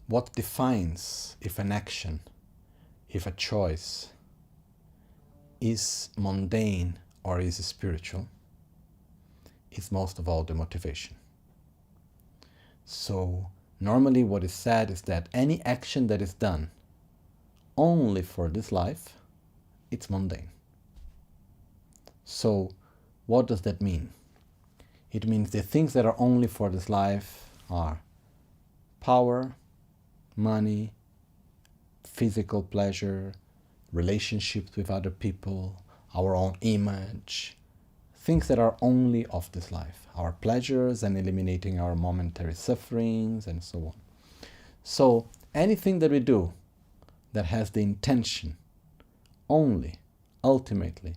What defines if an action, if a choice is mundane or is spiritual is most of all the motivation. So normally what is said is that any action that is done only for this life, it's mundane. So what does that mean? It means the things that are only for this life are power, money, physical pleasure, relationships with other people, our own image, things that are only of this life, our pleasures and eliminating our momentary sufferings and so on. So anything that we do that has the intention only, ultimately,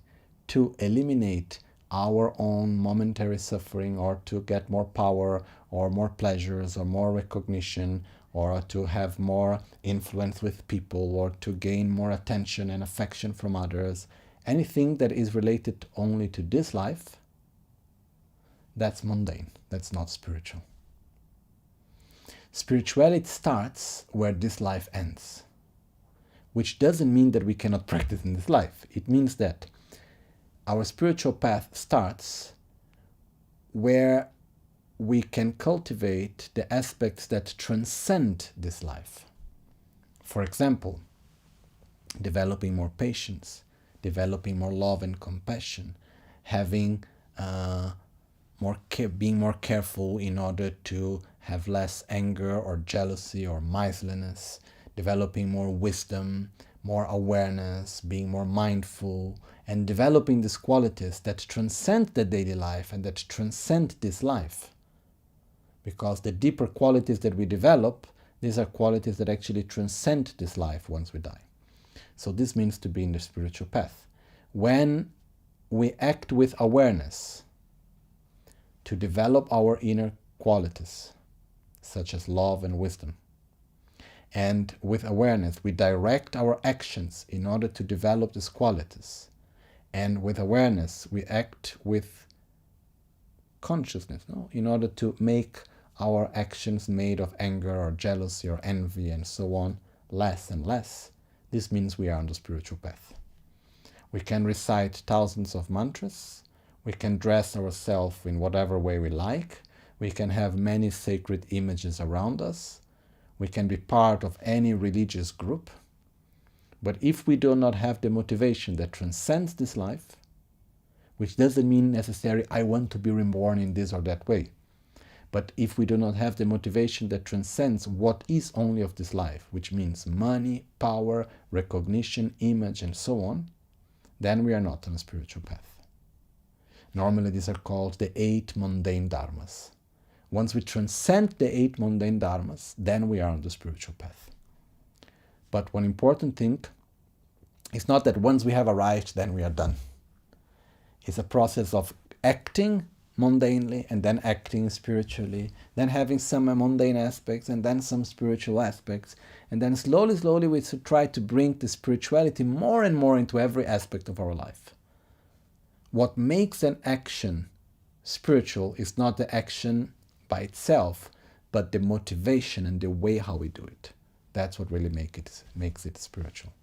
to eliminate our own momentary suffering or to get more power or more pleasures or more recognition or to have more influence with people or to gain more attention and affection from others, anything that is related only to this life, that's mundane, that's not spiritual. Spirituality starts where this life ends, which doesn't mean that we cannot practice in this life. It means that our spiritual path starts where we can cultivate the aspects that transcend this life. For example, developing more patience, developing more love and compassion, having being more careful in order to have less anger or jealousy or miserliness, developing more wisdom, more awareness, being more mindful, and developing these qualities that transcend the daily life and that transcend this life. Because the deeper qualities that we develop, these are qualities that actually transcend this life once we die. So this means to be in the spiritual path. When we act with awareness to develop our inner qualities, such as love and wisdom, and with awareness we direct our actions in order to develop these qualities, and with awareness we act with consciousness, in order to make our actions made of anger or jealousy or envy and so on less and less. This means we are on the spiritual path. We can recite thousands of mantras, we can dress ourselves in whatever way we like, we can have many sacred images around us, we can be part of any religious group, but if we do not have the motivation that transcends this life, which doesn't mean necessarily I want to be reborn in this or that way, but if we do not have the motivation that transcends what is only of this life, which means money, power, recognition, image, and so on, then we are not on a spiritual path. Normally these are called the 8 mundane dharmas. Once we transcend the 8 mundane dharmas, then we are on the spiritual path. But one important thing is not that once we have arrived, then we are done. It's a process of acting mundanely and then acting spiritually, then having some mundane aspects and then some spiritual aspects, and then slowly we try to bring the spirituality more and more into every aspect of our life. What makes an action spiritual is not the action by itself, but the motivation and the way how we do it. That's what really makes it spiritual.